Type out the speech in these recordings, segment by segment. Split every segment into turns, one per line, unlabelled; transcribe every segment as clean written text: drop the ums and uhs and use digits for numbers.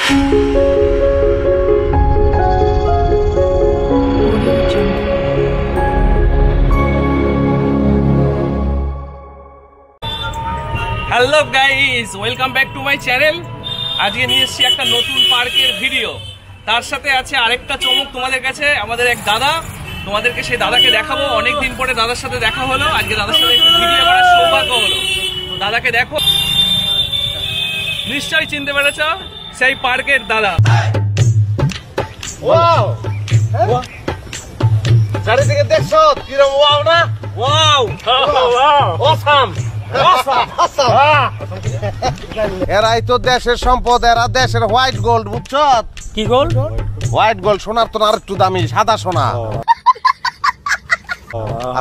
Hello guys, welcome back to my channel. আজকে নিয়ে এসেছি একটা নতুন পার্কের ভিডিও। তার সাথে আছে আরেকটা চমক তোমাদের কাছে, আমাদের এক দাদা। তোমাদেরকে সেই দাদাকে দেখাবো। অনেকদিন পরে দাদার সাথে দেখা হলো, আজকে দাদার সাথে একটু ভিডিও করার সৌভাগ্য হলো। তো দাদাকে দেখো, নিশ্চয়ই চিনতে পেরেছ, সেই পার্কের দাদা।
ওয়াও, চারিদিকে দেখছো কিরকম? ওয়াও না?
Wow,
awesome. এরাই তো দেশের সম্পদ, এরা দেশের হোয়াইট গোল্ড, বুঝছো?
কি গোল্ড?
হোয়াইট গোল্ড, সোনার তো আর একটু দামি, সাদা সোনা।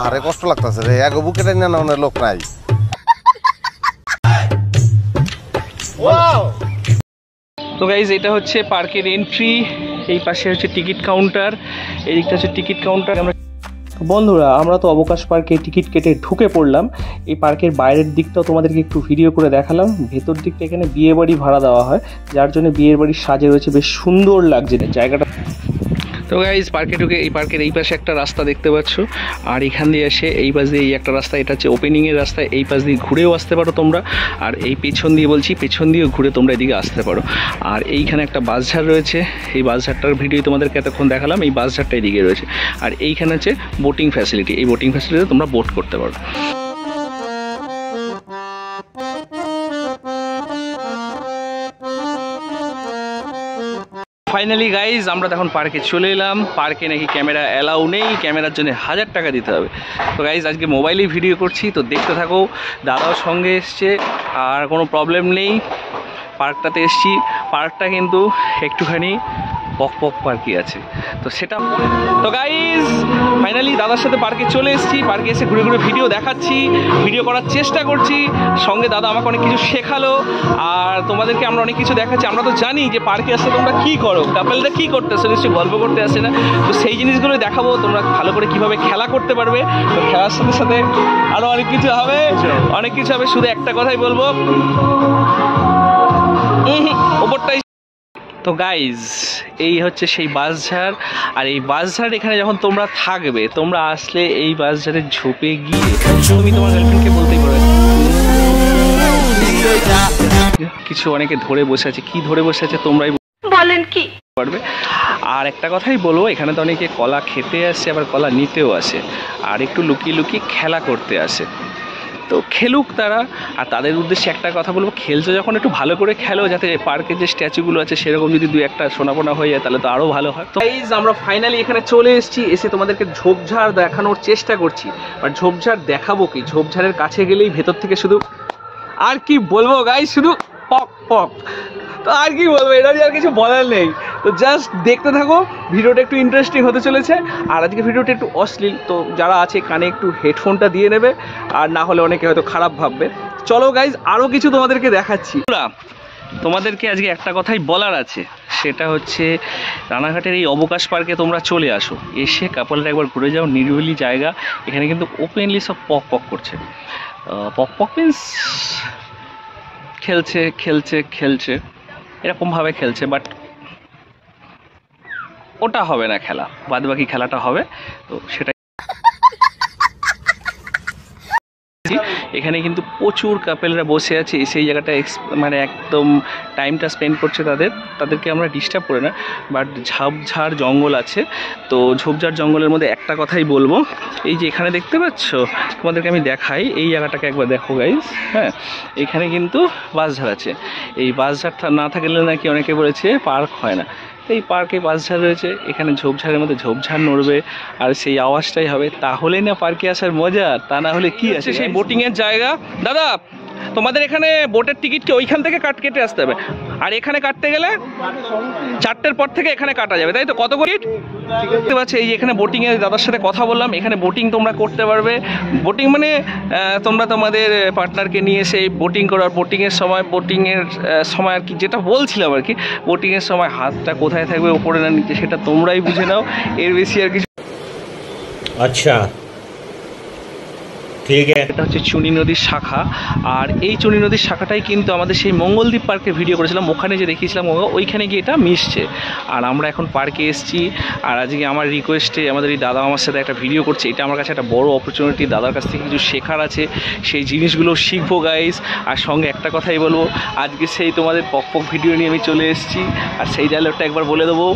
আরে কষ্ট লাগতেছে রে, এক বুকে টেনে নেওয়ার লোক নাই।
তো গাইজ, এটা হচ্ছে পার্কের এন্ট্রি। এই পাশে হচ্ছে টিকিট কাউন্টার, এই দিকটা হচ্ছে টিকিট কাউন্টার। বন্ধুরা, আমরা তো অবকাশ পার্কে টিকিট কেটে ঢুকে পড়লাম। এই পার্কের বাইরের দিকটাও তোমাদেরকে একটু ভিডিও করে দেখালাম। ভেতর দিকটা এখানে বিয়ে বাড়ি ভাড়া দেওয়া হয়, যার জন্য বিয়ের বাড়ির সাজে রয়েছে, বেশ সুন্দর লাগছে জায়গাটা। তো গাইজ, পার্কে ঢুকে এই পার্কের এই পাশে একটা রাস্তা দেখতে পাচ্ছ, আর এখান দিয়ে এসে এই পাশ দিয়ে এই একটা রাস্তা, এটা হচ্ছে ওপেনিংয়ের রাস্তা। এই পাশ দিয়ে ঘুরেও আসতে পারো তোমরা, আর এই পেছন দিয়ে বলছি, পেছন দিয়েও ঘুরে তোমরা এদিকে আসতে পারো। আর এইখানে একটা বাসঝাড় রয়েছে, এই বাসঝাড়টার ভিডিও তোমাদেরকে এতক্ষণ দেখালাম। এই বাসঝাড়টা এদিকে রয়েছে, আর এইখানে হচ্ছে বোটিং ফ্যাসিলিটি। এই বোটিং ফ্যাসিলিটিতে তোমরা বোট করতে পারো। ফাইনালি গাইজ, আমরা তখন পার্কে চলে এলাম। পার্কে নাকি ক্যামেরা অ্যালাউ নেই, ক্যামেরার জন্য 1000 টাকা দিতে হবে। তো গাইজ, আজকে মোবাইলেই ভিডিও করছি, তো দেখতে থাকো। দাদাও সঙ্গে এসছে, আর কোনো প্রবলেম নেই। পার্কটাতে এসছি, পার্কটা কিন্তু একটুখানি পক পার্কই আছে, তো সেটা। তো গাইজ, ফাইনালি দাদার সাথে পার্কে চলে এসেছি। পার্কে এসে ঘুরে ঘুরে ভিডিও দেখাচ্ছি, ভিডিও করার চেষ্টা করছি। সঙ্গে দাদা আমাকে অনেক কিছু শেখালো, আর তোমাদেরকে আমরা অনেক কিছু দেখাচ্ছি। আমরা তো জানি যে পার্কে আসলে তোমরা কী করো, কাপলরা কী করতে আসে, নিশ্চয়ই গল্প করতে আসে না। তো সেই জিনিসগুলো দেখাবো, তোমরা ভালো করে কীভাবে খেলা করতে পারবে। তো খেলার সাথে সাথে আরও অনেক কিছু হবে, অনেক কিছু হবে। শুধু একটা কথাই বলবো, ওপরটাই। তো গাইজ, এই হচ্ছে সেই বাসঝাড়। আর এই বাসঝাড় এখানে যখন তোমরা থাকবে, তোমরা আসলে এই বাসঝাড়ে ঝোপে গিয়ে তুমি তোমার গার্লফ্রেন্ডকে বলতেই পারবে। কিছু অনেকে ধরে বসে আছে, কি ধরে বসে আছে তোমরাই বলেন কি পারবে। আর একটা কথাই বলবো, এখানে তো অনেকে কলা খেতে আসে, আবার কলা নিতেও আসে, আর একটু লুকিয়ে লুকিয়ে খেলা করতে আসে। তো খেলুক তারা। আর তাদের উদ্দেশ্যে একটা কথা বলবো, খেলছো যখন একটু ভালো করে খেলো, যাতে পার্কের যে স্ট্যাচুগুলো আছে সেরকম যদি 2-1টা সোনাপোনা হয়ে যায়, তাহলে তো আরও ভালো হয়। তো গাইজ, আমরা ফাইনালি এখানে চলে এসেছি। এসে তোমাদেরকে ঝোপঝাড় দেখানোর চেষ্টা করছি। আর ঝোপঝাড় দেখাবো কি, ঝোপঝাড়ের কাছে গেলেই ভেতর থেকে শুধু, আর কি বলবো গাইজ, শুধু পক পক। তো আর কি বলবো, এটা আর কিছু বলার নেই। তো জাস্ট দেখতে থাকো, ভিডিওটা একটু ইন্টারেস্টিং হতে চলেছে। আর আজকে ভিডিওটা একটু অশ্লীল, তো যারা আছে কানে একটু হেডফোনটা দিয়ে নেবে, আর না হলে অনেকে হয়তো খারাপ ভাববে। চলো গাইজ, আরও কিছু তোমাদেরকে দেখাচ্ছি। তোমাদেরকে আজকে একটা কথাই বলার আছে, সেটা হচ্ছে রানাঘাটের এই অবকাশ পার্কে তোমরা চলে আসো, এসে কাপলরা একবার ঘুরে যাও। নিরিবিলি জায়গা, এখানে কিন্তু ওপেনলি সব পক পক করছে। পক পক মিন্স খেলছে খেলছে খেলছে, এরকমভাবে খেলছে, বাট ওটা হবে না খেলা, বাদবাকি খেলাটা হবে। তো সেটা এখানে কিন্তু প্রচুর কাপেলরা বসে আছে, সেই জায়গাটা মানে একদম টাইমটা স্পেন্ড করছে। তাদেরকে আমরা ডিস্টার্ব করে না, বাট ঝোপঝাড় জঙ্গল আছে। তো ঝোপঝাড় জঙ্গলের মধ্যে একটা কথাই বলবো, এই যে এখানে দেখতে পাচ্ছ, তোমাদেরকে আমি দেখাই, এই জায়গাটাকে একবার দেখো গাইজ। হ্যাঁ, এখানে কিন্তু বাসঝাড় আছে। এই বাসঝাড়টা না থাকলে নাকি অনেকে বলেছে পার্ক হয় না। এই পার্কে বাসঝাড় রয়েছে, এখানে ঝোপঝাড়ের মধ্যে ঝোপঝাড় নড়বে, আর সেই আওয়াজটাই হবে, তাহলেই না পার্কে আসার মজা। তা না হলে কি আছে সেই বোটিংয়ের জায়গা। দাদা, তোমাদের এখানে বোটের টিকিটকে ওইখান থেকে কেটে আসতে হবে, আর এখানে কাটতে গেলে 4টের পর থেকে এখানে কাটা যাবে, তাই তো? কত টিকিট দেখতে পাচ্ছি। এই এখানে বোটিংয়ে দাদার সাথে কথা বললাম, এখানে বোটিং তোমরা করতে পারবে। বোটিং মানে তোমরা তোমাদের পার্টনারকে নিয়ে এসে বোটিং করার, বোটিংয়ের সময় আর কি, যেটা বলছিলাম আর কি, বোটিংয়ের সময় হাতটা কোথায় থাকবে, ওপরে না নিচে, সেটা তোমরাই বুঝে নাও। এর বেশি আর কিছু।
আচ্ছা,
ঠিক আছে। এটা হচ্ছে চুনি নদীর শাখা, আর এই চুনি নদীর শাখাটাই কিন্তু আমাদের সেই মঙ্গলদ্বীপ পার্কে ভিডিও করেছিলাম, ওখানে যে দেখিয়েছিলাম ওইখানে গিয়ে এটা মিশছে। আর আমরা এখন পার্কে এসেছি, আর আজকে আমার রিকোয়েস্টে আমাদের এই দাদা আমার সাথে একটা ভিডিও করছে। এটা আমার কাছে একটা বড় অপরচুনিটি, দাদার কাছ থেকে কিছু শেখার আছে, সেই জিনিসগুলো শিখবো গাইস। আর সঙ্গে একটা কথাই বলবো, আজকে সেই তোমাদের পক ভিডিও নিয়ে আমি চলে এসেছি, আর সেই ডায়লগটা একবার বলে দেবো,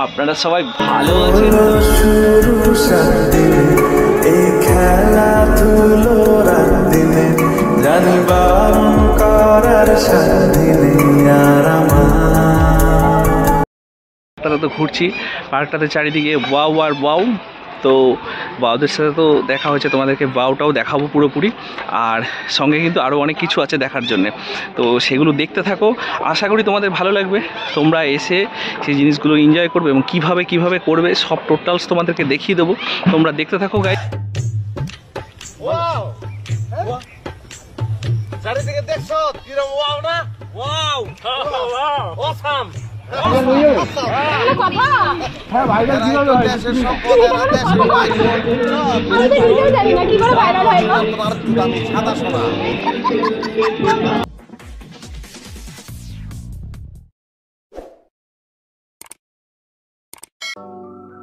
আপনারা সবাই ভালো আছেন। তো ঘুরছি পার্কটাতে, চারিদিকে ওয়াও আর ওয়াও। তো বাউদের সাথে তো দেখা হয়েছে, তোমাদেরকে বাউটাও দেখাবো পুরোপুরি, আর সঙ্গে কিন্তু আরও অনেক কিছু আছে দেখার জন্যে। তো সেগুলো দেখতে থাকো, আশা করি তোমাদের ভালো লাগবে। তোমরা এসে সেই জিনিসগুলো এনজয় করবে এবং কিভাবে করবে সব টোটালস তোমাদেরকে দেখিয়ে দেবো। তোমরা দেখতে থাকো গাইস।
চারিদিকে দেখছো কিরকম ওয়াও না? Wow awesome.
হ্যাঁ ভাইরাল ছিল
দেশের সম্পদ এরা দেশের হোয়াইট গোল্ড।
আমি তো নিজেও জানি না কিভাবে ভাইরাল হয় না।
তোমার দামি সাদা সোনা।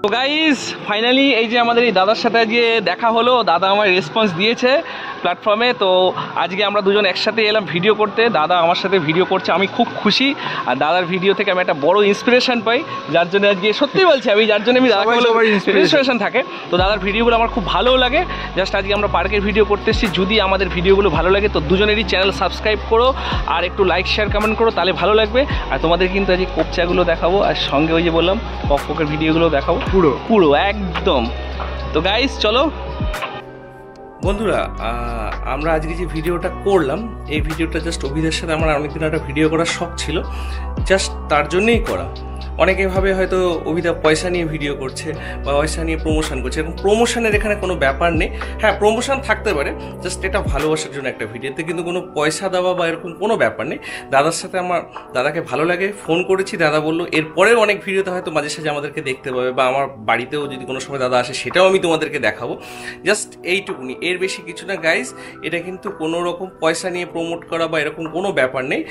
তো গাইস ফাইনালি এই যে আমাদের এই দাদার সাথে আজকে দেখা হলো, দাদা আমার রেসপন্স দিয়েছে প্ল্যাটফর্মে। তো আজকে আমরা দুজন একসাথে এলাম ভিডিও করতে, দাদা আমার সাথে ভিডিও করছে, আমি খুব খুশি। আর দাদার ভিডিও থেকে আমি একটা বড় ইন্সপিরেশন পাই, যার জন্য আজকে সত্যি বলছি আমি, যার জন্য আমি দাদাকে ইন্সপিরেশন থাকে। তো দাদার ভিডিওগুলো আমার খুব ভালোও লাগে। জাস্ট আজকে আমরা পার্কের ভিডিও করতে এসেছি। যদি আমাদের ভিডিওগুলো ভালো লাগে তো দুজনেরই চ্যানেল সাবস্ক্রাইব করো, আর একটু লাইক শেয়ার কমেন্ট করো, তাহলে ভালো লাগবে। আর তোমাদের কিন্তু আজকে কোপচাগুলো দেখাবো, আর সঙ্গে ওই যে বললাম পকের ভিডিওগুলো দেখাবো পুরো একদম। তো গাইস চলো বন্ধুরা, আমরা আজকে যে ভিডিওটা করলাম, এই ভিডিওটা জাস্ট অভিদের সাথে আমার অনেকদিন একটা ভিডিও করার শখ ছিল, জাস্ট তার জন্যই করা। অনেকে ভাবে হয়তো অভিদা পয়সা নিয়ে ভিডিও করছে বা পয়সা নিয়ে প্রমোশন করছে, এবং প্রমোশনের এখানে কোনো ব্যাপার নেই। হ্যাঁ প্রমোশন থাকতে পারে, জাস্ট এটা ভালোবাসার জন্য একটা ভিডিওতে, কিন্তু কোনো পয়সা দেওয়া বা এরকম কোনো ব্যাপার নেই। দাদার সাথে আমার দাদাকে ভালো লাগে, ফোন করেছি, দাদা বললো এরপরেও অনেক ভিডিওতে হয়তো মাঝে সাঝে আমাদেরকে দেখতে পাবে, বা আমার বাড়িতেও যদি কোনো সময় দাদা আসে সেটাও আমি তোমাদেরকে দেখাবো। জাস্ট এইটুকুনি, এর বেশি কিছু না গাইস। এটা কিন্তু কোনো রকম পয়সা নিয়ে প্রমোট করা বা এরকম কোনো ব্যাপার নেই।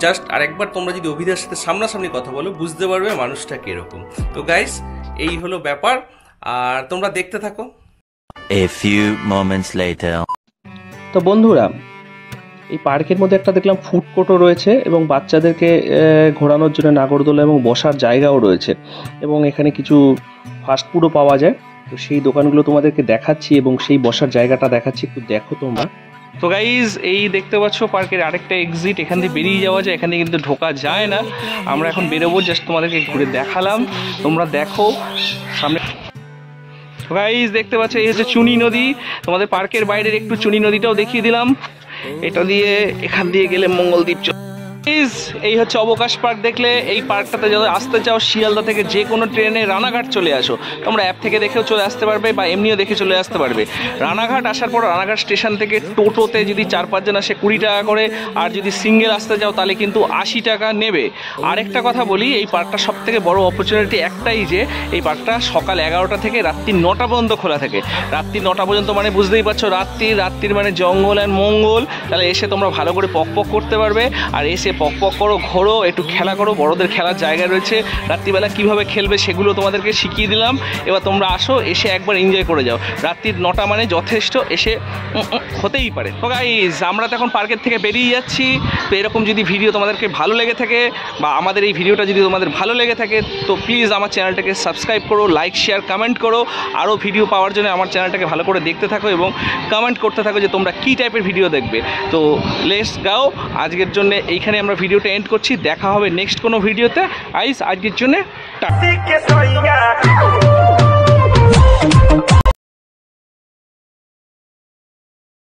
জাস্ট আরেকবার তোমরা যদি অভিদার সাথে সামনাসামনি কথা বলো বুঝতে পারবে মানুষটা কিরকম। তো গাইস এই হলো ব্যাপার, আর তোমরা দেখতে থাকো।
A few moments later.
তো বন্ধুরা, এই পার্কের মধ্যে একটা দেখলাম ফুড কোর্টও রয়েছে, এবং বাচ্চাদেরকে ঘোরানোর জন্য নাগরদোলা এবং বসার জায়গাও রয়েছে, এবং এখানে কিছু ফাস্টফুডও পাওয়া যায়। তো সেই দোকানগুলো তোমাদেরকে দেখাচ্ছি এবং সেই বসার জায়গাটা দেখাচ্ছি, একটু দেখো তোমরা। তো গাইজ এই দেখতে পাচ্ছ পার্কের আরেকটা এক্সিট, এখান থেকে বেরিয়ে যাওয়া যায়, এখানে কিন্তু ঢোকা যায় না। আমরা এখন বেরোবো, জাস্ট তোমাদেরকে ঘুরে দেখালাম, তোমরা দেখো সামনে। গাইজ দেখতে পাচ্ছ এই হচ্ছে চুনি নদী, তোমাদের পার্কের বাইরের একটু চুনি নদীটাও দেখিয়ে দিলাম। এটা দিয়ে এখান দিয়ে গেলে মঙ্গলদ্বীপ। এই হচ্ছে অবকাশ পার্ক। দেখলে এই পার্কটাতে যদি আসতে চাও শিয়ালদা থেকে যে কোনো ট্রেনে রানাঘাট চলে আসো, তোমরা অ্যাপ থেকে দেখেও চলে আসতে পারবে বা এমনিও দেখে চলে আসতে পারবে। রানাঘাট আসার পর রানাঘাট স্টেশন থেকে টোটোতে যদি 4-5 জন আসে 20 টাকা করে, আর যদি সিঙ্গেল আসতে চাও তাহলে কিন্তু 80 টাকা নেবে। আরেকটা কথা বলি, এই পার্কটা সব থেকে বড় অপরচুনিটি একটাই যে এই পার্কটা সকাল 11টা থেকে রাত্রি 9টা পর্যন্ত খোলা থাকে। রাত্রি 9টা পর্যন্ত মানে বুঝতেই পারছো রাত্রির মানে জঙ্গল অ্যান্ড মঙ্গল। তাহলে এসে তোমরা ভালো করে পক করতে পারবে, আর এসে পক করো, ঘোরো, একটু খেলা করো। বড়দের খেলার জায়গা রয়েছে, রাত্রিবেলা কিভাবে খেলবে সেগুলো তোমাদেরকে শিখিয়ে দিলাম। এবার তোমরা আসো, এসে একবার এনজয় করে যাও। রাত্রির 9টা মানে যথেষ্ট, এসে হতেই পারে। তো গাইজ আমরা তো এখন পার্কের থেকে বেরিয়ে যাচ্ছি। তো এরকম যদি ভিডিও তোমাদেরকে ভালো লেগে থাকে, বা আমাদের এই ভিডিওটা যদি তোমাদের ভালো লেগে থাকে, তো প্লিজ আমার চ্যানেলটাকে সাবস্ক্রাইব করো, লাইক শেয়ার কমেন্ট করো। আরও ভিডিও পাওয়ার জন্য আমার চ্যানেলটাকে ভালো করে দেখতে থাকো এবং কমেন্ট করতে থাকো যে তোমরা কী টাইপের ভিডিও দেখবে। তো লেটস গাও, আজকের জন্য এইখানে আমরা ভিডিওটা এন্ড করছি। দেখা হবে নেক্সট কোনো ভিডিওতে। আজকের জন্য টাটা।